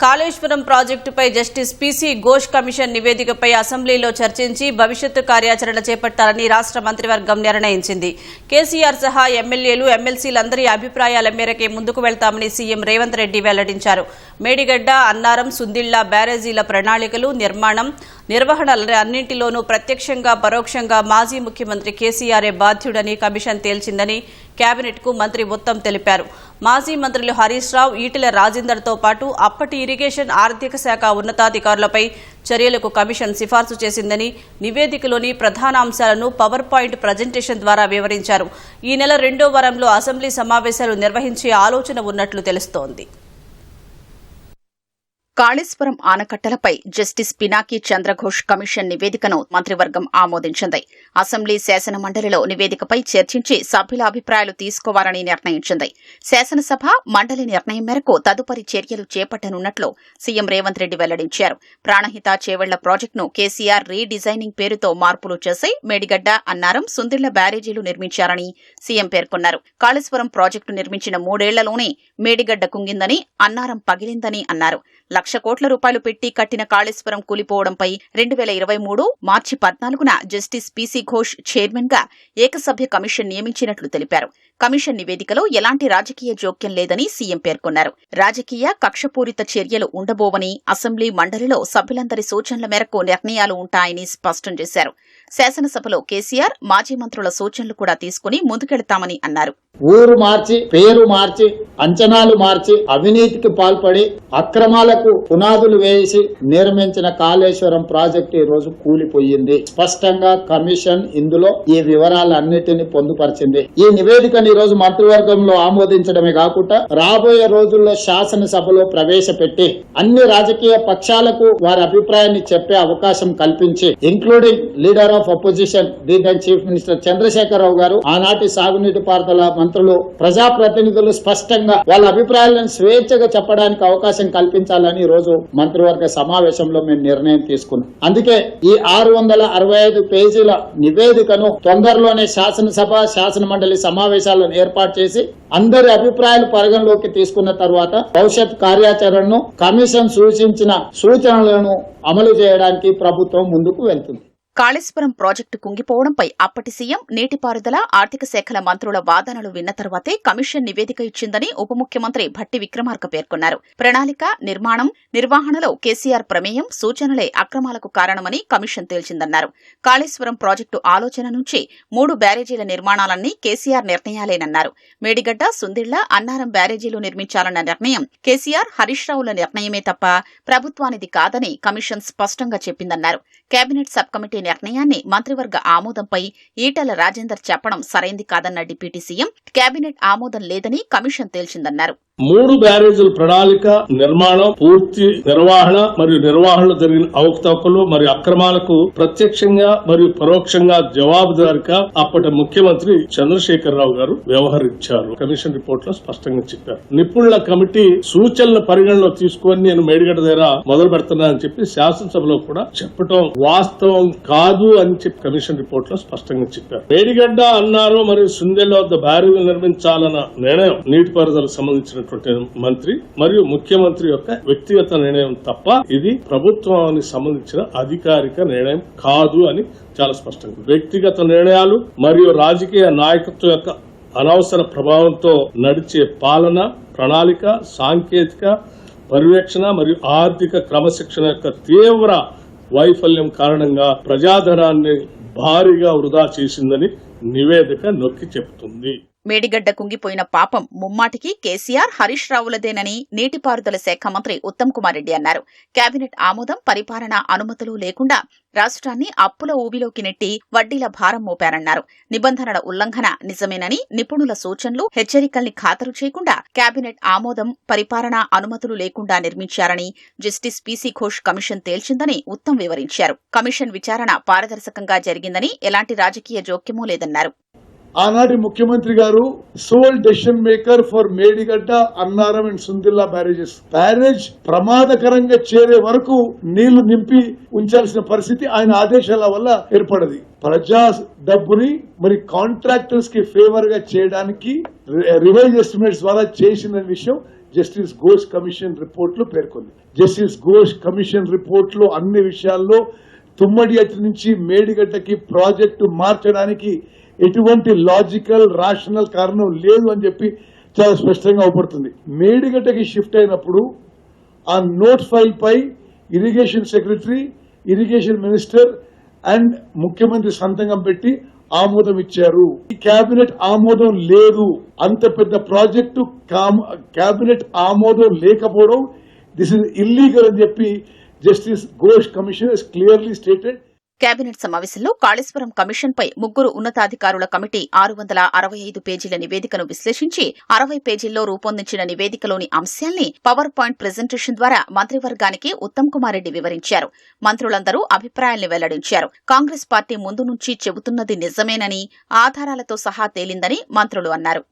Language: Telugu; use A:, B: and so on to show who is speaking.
A: కాళేశ్వరం ప్రాజెక్టుపై జస్టిస్ పీసీ ఘోష్ కమిషన్ నివేదికపై అసెంబ్లీలో చర్చించి భవిష్యత్తు కార్యాచరణ చేపట్టాలని రాష్ట్ర మంత్రివర్గం నిర్ణయించింది. కేసీఆర్ సహా ఎమ్మెల్యేలు, ఎమ్మెల్సీలందరి అభిప్రాయాల మేరకే ముందుకు వెళ్తామని సీఎం రేవంత్ రెడ్డి వెల్లడించారు. మేడిగడ్డ, అన్నారం, సుందిళ్ల బ్యారేజీల ప్రణాళికలు, నిర్వహణ అన్నింటిలోనూ ప్రత్యక్షంగా, పరోక్షంగా మాజీ ముఖ్యమంత్రి కేసీఆరే బాధ్యుడని కమిషన్ తేల్చిందని కేబినెట్కు మంత్రి ఉత్తమ్ తెలిపారు. మాజీ మంత్రులు హరీష్ రావు, ఈటెల రాజేందర్తో పాటు అప్పటి ఇరిగేషన్, ఆర్థిక శాఖ ఉన్నతాధికారులపై చర్యలకు కమిషన్ సిఫార్సు చేసిందని, నివేదికలోని ప్రధాన అంశాలను పవర్ పాయింట్ ప్రజెంటేషన్ ద్వారా వివరించారు. ఈ నెల 2వ వారంలో అసెంబ్లీ సమావేశాలు నిర్వహించే ఆలోచన ఉన్నట్లు తెలుస్తోంది.
B: కాళేశ్వరం ఆనకట్టలపై జస్టిస్ పినాకీ చంద్రఘోష్ కమిషన్ నివేదికను మంత్రివర్గం ఆమోదించింది. అసెంబ్లీ శాసన మండలిలో నివేదికపై చర్చించి సభ్యుల అభిప్రాయాలు తీసుకోవాలని నిర్ణయించింది. శాసనసభ, మండలి నిర్ణయం మేరకు తదుపరి చర్యలు చేపట్టనున్నట్లు సీఎం రేవంత్ రెడ్డి వెల్లడించారు. ప్రాణహిత చేవెళ్ల ప్రాజెక్టును కేసీఆర్ రీడిజైనింగ్ పేరుతో మార్పులు చేసి మేడిగడ్డ, అన్నారం, సుందిళ్ల బ్యారేజీలు నిర్మించారని సీఎం పేర్కొన్నారు. కాళేశ్వరం ప్రాజెక్టు నిర్మించిన 3 ఏళ్లలోనే మేడిగడ్డ కుంగిందని, అన్నారం పగిలిందని అన్నారు. ₹1,00,000 కోట్ల పెట్టి కట్టిన కాళేశ్వరం కూలిపోవడంపై 2023 మార్చి 14న జస్టిస్ పీసీ ఘోష్ చైర్మన్ గా ఏకసభ్య కమిషన్ నియమించినట్లు తెలిపారు. కమిషన్ నివేదికలో ఎలాంటి రాజకీయ జోక్యం లేదని సీఎం పేర్కొన్నారు. రాజకీయ కక్షపూరిత చర్యలు ఉండబోవని, అసెంబ్లీ, మండలిలో సభ్యులందరి సూచనల మేరకు నిర్ణయాలు ఉంటాయని స్పష్టం చేశారు. శాసనసభలో కేసీఆర్, మాజీ మంత్రుల సూచనలు కూడా తీసుకుని ముందుకెళ్తామని అన్నారు.
C: ఊరు మార్చి, పేరు మార్చి, అంచనాలు మార్చి, అవినీతికి పాల్పడి అక్రమాలకు పునాదులు వేసి నిర్మించిన కాళేశ్వరం ప్రాజెక్టు ఈ రోజు కూలిపోయింది. స్పష్టంగా కమిషన్ ఇందులో ఈ వివరాలన్నిటిని పొందుపరిచింది. ఈ నివేదికను ఈ రోజు మంత్రివర్గంలో ఆమోదించడమే కాకుండా రాబోయే రోజుల్లో శాసనసభలో ప్రవేశపెట్టి అన్ని రాజకీయ పక్షాలకు వారి అభిప్రాయాన్ని చెప్పే అవకాశం కల్పించి, including leader of opposition then chief minister Chandrashekar Rao గారు, ఆనాటి సాగునీటి పారుదల మంత్రులు, ప్రజాప్రతినిధులు స్పష్టంగా వాళ్ళ అభిప్రాయాలను స్వేచ్ఛగా చెప్పడానికి అవకాశం కల్పించాలని ఈ రోజు మంత్రివర్గ సమావేశంలో మేము నిర్ణయం తీసుకున్నాం. అందుకే ఈ 665 పేజీల నివేదికను తొందరలోనే శాసనసభ, శాసన మండలి సమావేశాలను ఏర్పాటు చేసి అందరి అభిప్రాయాలు పరిగణలోకి తీసుకున్న తర్వాత భవిష్యత్ కార్యాచరణను, కమిషన్ సూచించిన సూచనలను అమలు చేయడానికి ప్రభుత్వం ముందుకు వెళ్తుంది.
B: కాళేశ్వరం ప్రాజెక్టు కుంగిపోవడంపై అప్పటి సీఎం, నీటిపారుదల, ఆర్థిక శాఖల మంత్రుల వాదనలు విన్న తర్వాతే కమిషన్ నివేదిక ఇచ్చిందని ఉప ముఖ్యమంత్రి భట్టి విక్రమార్క పేర్కొన్నారు. ప్రణాళిక, నిర్వహణలో కేసీఆర్ ప్రమేయం, సూచనలే అక్రమాలకు కారణమని కమిషన్ తేల్చిందన్నారు. కాళేశ్వరం ప్రాజెక్టు ఆలోచన నుంచి 3 బ్యారేజీల నిర్మాణాలన్నీ కేసీఆర్ నిర్ణయాలేనన్నారు. మేడిగడ్డ, సుందిళ్ల, అన్నారం బ్యారేజీలు నిర్మించాలన్న నిర్ణయం కేసీఆర్, హరీష్ రావుల నిర్ణయమే తప్ప ప్రభుత్వానిది కాదని కమిషన్ స్పష్టంగా చెప్పిందన్నారు. కేబినెట్ సబ్ కమిటీ నిర్ణయాన్ని మంత్రివర్గ ఆమోదంపై ఈటెల రాజేందర్ చెప్పడం సరైంది కాదన్న డిప్యూటీ సీఎం, కేబినెట్ ఆమోదం లేదని కమిషన్ తేల్చిందన్నారు.
D: 3 బ్యారేజీల ప్రణాళిక, నిర్మాణం, పూర్తి నిర్వహణ మరియు నిర్వహణలో జరిగిన అవకతవకలు మరియు అక్రమాలకు ప్రత్యక్షంగా మరియు పరోక్షంగా జవాబుదారిగా అప్పటి ముఖ్యమంత్రి చంద్రశేఖరరావు గారు వ్యవహరించారు. కమిషన్ రిపోర్ట్ లో స్పష్టంగా చెప్పారు. నిపుణుల కమిటీ సూచనల పరిగణలో తీసుకొని నేను మేడిగడ్డ దగ్గర మొదలు పెడుతున్నానని చెప్పి శాసనసభలో కూడా చెప్పడం వాస్తవం కాదు అని చెప్పి కమిషన్ రిపోర్ట్ లో స్పష్టంగా చెప్పారు. మేడిగడ్డ, అన్నారు మరియు సుందెల వద్ద బ్యారేజీలు నిర్మించాలన్న నిర్ణయం నీటిపారుదలకు సంబంధించిన మంత్రి మరియు ముఖ్యమంత్రి యొక్క వ్యక్తిగత నిర్ణయం తప్ప ఇది ప్రభుత్వానికి సంబంధించిన అధికారిక నిర్ణయం కాదు అని చాలా స్పష్టంగా. వ్యక్తిగత నిర్ణయాలు మరియు రాజకీయ నాయకత్వం యొక్క అనవసర ప్రభావంతో నడిచే పాలన, ప్రణాళిక, సాంకేతిక పర్యవేక్షణ మరియు ఆర్థిక క్రమశిక్షణ యొక్క తీవ్ర వైఫల్యం కారణంగా ప్రజాధనాన్ని భారీగా వృధా చేసిందని నివేదిక నొక్కి చెబుతుంది.
B: మేడిగడ్డ కుంగిపోయిన పాపం ముమ్మాటికి కేసీఆర్, హరీష్ రావులదేనని నీటిపారుదల శాఖ మంత్రి ఉత్తమ్ కుమార్ రెడ్డి అన్నారు. కేబినెట్ ఆమోదం, పరిపాలన అనుమతులు లేకుండా రాష్ట్రాన్ని అప్పుల ఊబిలోకి నెట్టి వడ్డీల భారం మోపారన్నారు. నిబంధనల ఉల్లంఘన నిజమేనని, నిపుణుల సూచనలు, హెచ్చరికల్ని ఖాతరు చేయకుండా కేబినెట్ ఆమోదం, పరిపాలన అనుమతులు లేకుండా నిర్మించారని జస్టిస్ పీసీ ఘోష్ కమిషన్ తేల్చిందని ఉత్తమ్ వివరించారు. కమిషన్ విచారణ పారదర్శకంగా జరిగిందని, ఎలాంటి రాజకీయ జోక్యమూ లేదన్నారు.
E: ఆనాటి ముఖ్యమంత్రి గారు sole decision maker for Medigadda, Annaram and Sundilla barrages. Barrage ప్రమాదకరంగా చేరే వరకు నీళ్లు నింపి ఉంచాల్సిన పరిస్థితి ఆయన ఆదేశాల వల్ల ఏర్పడది. ప్రజా డబ్బుని మరి కాంట్రాక్టర్స్ కి ఫేవర్ గా చేయడానికి రివైజ్ ఎస్టిమేట్స్ ద్వారా చేసిన విషయం జస్టిస్ ఘోష్ కమిషన్ రిపోర్ట్ లో పేర్కొంది. జస్టిస్ ఘోష్ కమిషన్ రిపోర్ట్ లో అన్ని విషయాల్లో తుమ్మడి అతి నుంచి మేడిగడ్డకి ప్రాజెక్టు మార్చడానికి ఎటువంటి లాజికల్ రాషనల్ కారణం లేదు అని చెప్పి చాలా స్పష్టంగా అవపడుతుంది. మేడిగడ్డకి షిఫ్ట్ అయినప్పుడు ఆ నోట్ ఫైల్ పై irrigation secretary, irrigation minister and ముఖ్యమంత్రి సంతకం పెట్టి ఆమోదం ఇచ్చారు. ఈ కేబినెట్ ఆమోదం లేదు. అంత పెద్ద ప్రాజెక్టు కేబినెట్ ఆమోదం లేకపోవడం దిస్ ఇస్ ఇల్లీగల్ అని చెప్పి justice Ghosh commission has clearly stated.
B: Cabinet సమావేశంలో కాళేశ్వరం కమిషన్ పై 3 ఉన్నతాధికారుల కమిటీ 665 పేజీల నివేదికను విశ్లేషించి 60 పేజీల్లో రూపొందించిన నివేదికలోని అంశాల్ని పవర్ పాయింట్ ప్రెజెంటేషన్ ద్వారా మంత్రివర్గానికి ఉత్తమ్ కుమార్ రెడ్డి వివరించారు. మంత్రులందరూ అభిప్రాయాల్ని వెల్లడించారు. కాంగ్రెస్ పార్టీ ముందు నుంచి చెబుతున్నది నిజమేనని, ఆధారాలతో సహా తేలిందని మంత్రులు అన్నారు.